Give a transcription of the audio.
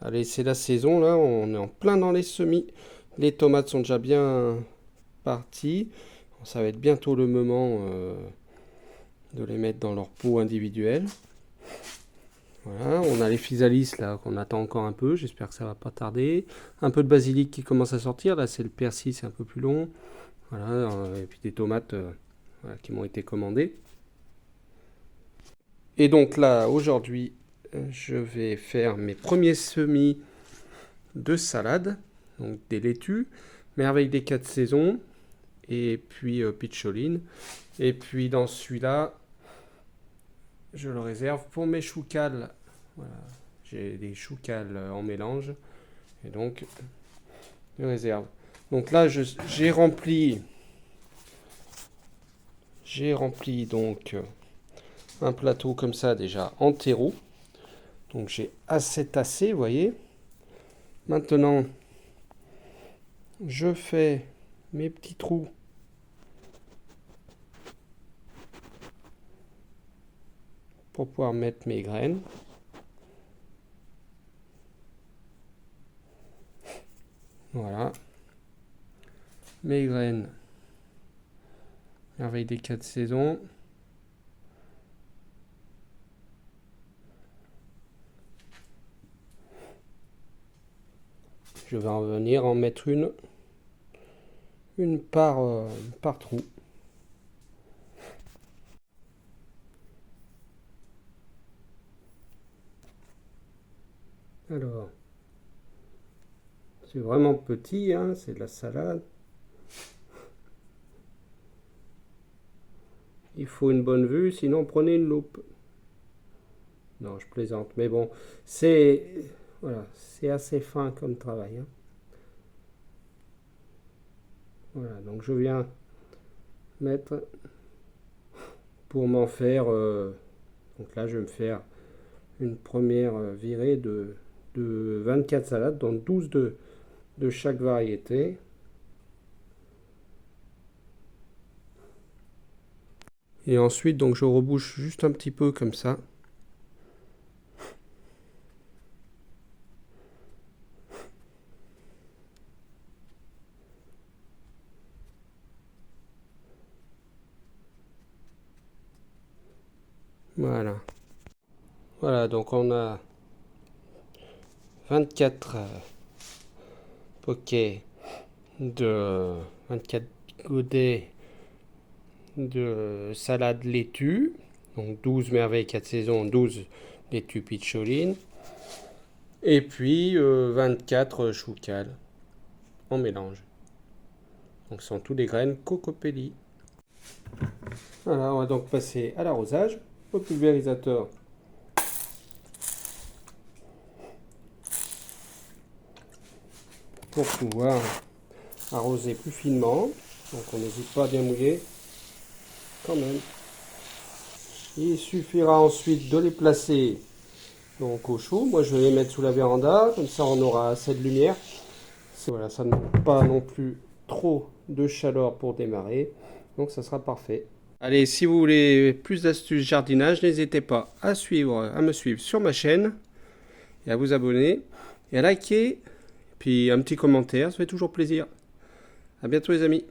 Allez, c'est la saison là, on est en plein dans les semis. Les tomates sont déjà bien parties. Ça va être bientôt le moment de les mettre dans leur pot individuel. Voilà, on a les physalis là qu'on attend encore un peu, j'espère que ça va pas tarder. Un peu de basilic qui commence à sortir, là c'est le persil, c'est un peu plus long. Voilà, et puis des tomates voilà, qui m'ont été commandées. Et donc là, aujourd'hui, je vais faire mes premiers semis de salade, donc des laitues, merveille des 4 saisons, et puis pitcholine. Et puis dans celui-là, je le réserve pour mes choucals. Voilà, j'ai des choucals en mélange, et donc je réserve. Donc là, j'ai rempli donc un plateau comme ça déjà en terreau. Donc j'ai assez tassé, vous voyez. Maintenant, je fais mes petits trous pour pouvoir mettre mes graines. Voilà. Mes graines. Merveille des 4 saisons. Je vais en venir en mettre une par trou. Alors, c'est vraiment petit, hein, c'est de la salade. Il faut une bonne vue, sinon prenez une loupe. Non, je plaisante, mais bon, voilà, c'est assez fin comme travail, hein. Voilà, donc je viens mettre pour m'en faire. Donc là, je vais me faire une première virée de 24 salades, donc 12 de chaque variété. Et ensuite, donc je rebouche juste un petit peu comme ça. Voilà. Voilà, donc on a 24 poquets de 24 godets de salade laitue. Donc 12 merveilles 4 saisons, 12 laitue pitcholine. Et puis 24 choucals en mélange. Donc ce sont tous des graines cocopelli. Voilà, on va donc passer à l'arrosage, au pulvérisateur. Pour pouvoir arroser plus finement. Donc on n'hésite pas à bien mouiller quand même. Il suffira ensuite de les placer donc au chaud. Moi je vais les mettre sous la véranda, comme ça on aura assez de lumière. Voilà, ça n'a pas non plus trop de chaleur pour démarrer. Donc ça sera parfait. Allez, si vous voulez plus d'astuces jardinage, n'hésitez pas à me suivre sur ma chaîne et à vous abonner et à liker. Puis un petit commentaire, ça fait toujours plaisir. À bientôt les amis.